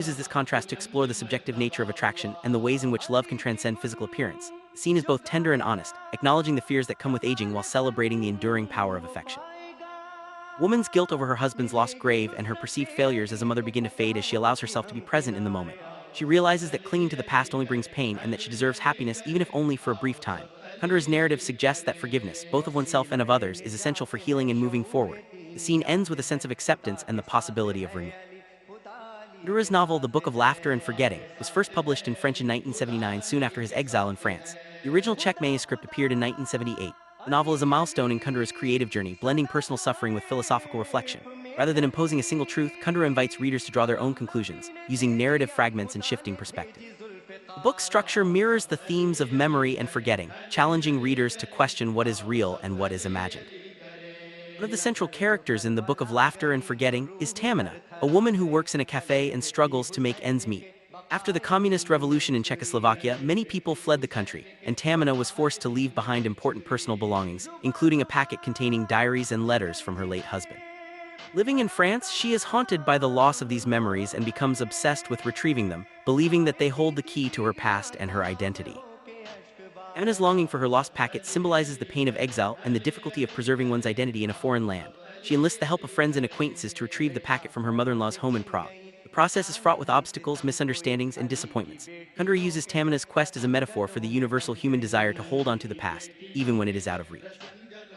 uses this contrast to explore the subjective nature of attraction and the ways in which love can transcend physical appearance. The scene is both tender and honest, acknowledging the fears that come with aging while celebrating the enduring power of affection. Woman's guilt over her husband's lost grave and her perceived failures as a mother begin to fade as she allows herself to be present in the moment. She realizes that clinging to the past only brings pain and that she deserves happiness even if only for a brief time. Kundera's narrative suggests that forgiveness, both of oneself and of others, is essential for healing and moving forward. The scene ends with a sense of acceptance and the possibility of renewal. Kundera's novel The Book of Laughter and Forgetting was first published in French in 1979, soon after his exile in France. The original Czech manuscript appeared in 1978. The novel is a milestone in Kundera's creative journey, blending personal suffering with philosophical reflection. Rather than imposing a single truth, Kundera invites readers to draw their own conclusions, using narrative fragments and shifting perspective. The book's structure mirrors the themes of memory and forgetting, challenging readers to question what is real and what is imagined. One of the central characters in The Book of Laughter and Forgetting is Tamina, a woman who works in a cafe and struggles to make ends meet. After the communist revolution in Czechoslovakia, many people fled the country, and Tamina was forced to leave behind important personal belongings, including a packet containing diaries and letters from her late husband. Living in France, she is haunted by the loss of these memories and becomes obsessed with retrieving them, believing that they hold the key to her past and her identity. Tamina's longing for her lost packet symbolizes the pain of exile and the difficulty of preserving one's identity in a foreign land. She enlists the help of friends and acquaintances to retrieve the packet from her mother-in-law's home in Prague. The process is fraught with obstacles, misunderstandings, and disappointments. Kundera uses Tamina's quest as a metaphor for the universal human desire to hold on to the past, even when it is out of reach.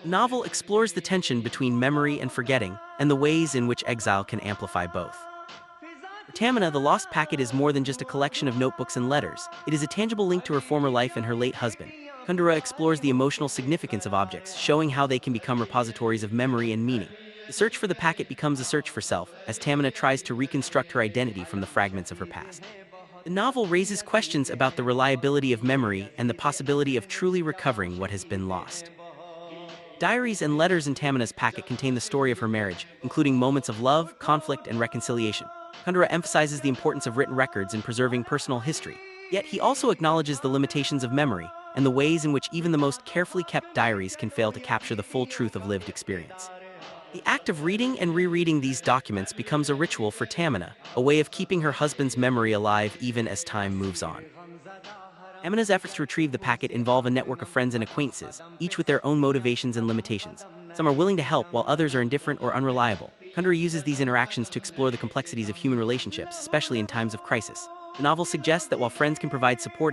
The novel explores the tension between memory and forgetting, and the ways in which exile can amplify both. For Tamina, the lost packet is more than just a collection of notebooks and letters. It is a tangible link to her former life and her late husband. Kundera explores the emotional significance of objects, showing how they can become repositories of memory and meaning. The search for the packet becomes a search for self, as Tamina tries to reconstruct her identity from the fragments of her past. The novel raises questions about the reliability of memory and the possibility of truly recovering what has been lost. Diaries and letters in Tamina's packet contain the story of her marriage, including moments of love, conflict, and reconciliation. Kundera emphasizes the importance of written records in preserving personal history, yet he also acknowledges the limitations of memory and the ways in which even the most carefully kept diaries can fail to capture the full truth of lived experience. The act of reading and rereading these documents becomes a ritual for Tamina, a way of keeping her husband's memory alive even as time moves on. Tamina's efforts to retrieve the packet involve a network of friends and acquaintances, each with their own motivations and limitations. Some are willing to help, while others are indifferent or unreliable. Kundera uses these interactions to explore the complexities of human relationships, especially in times of crisis. The novel suggests that while friends can provide support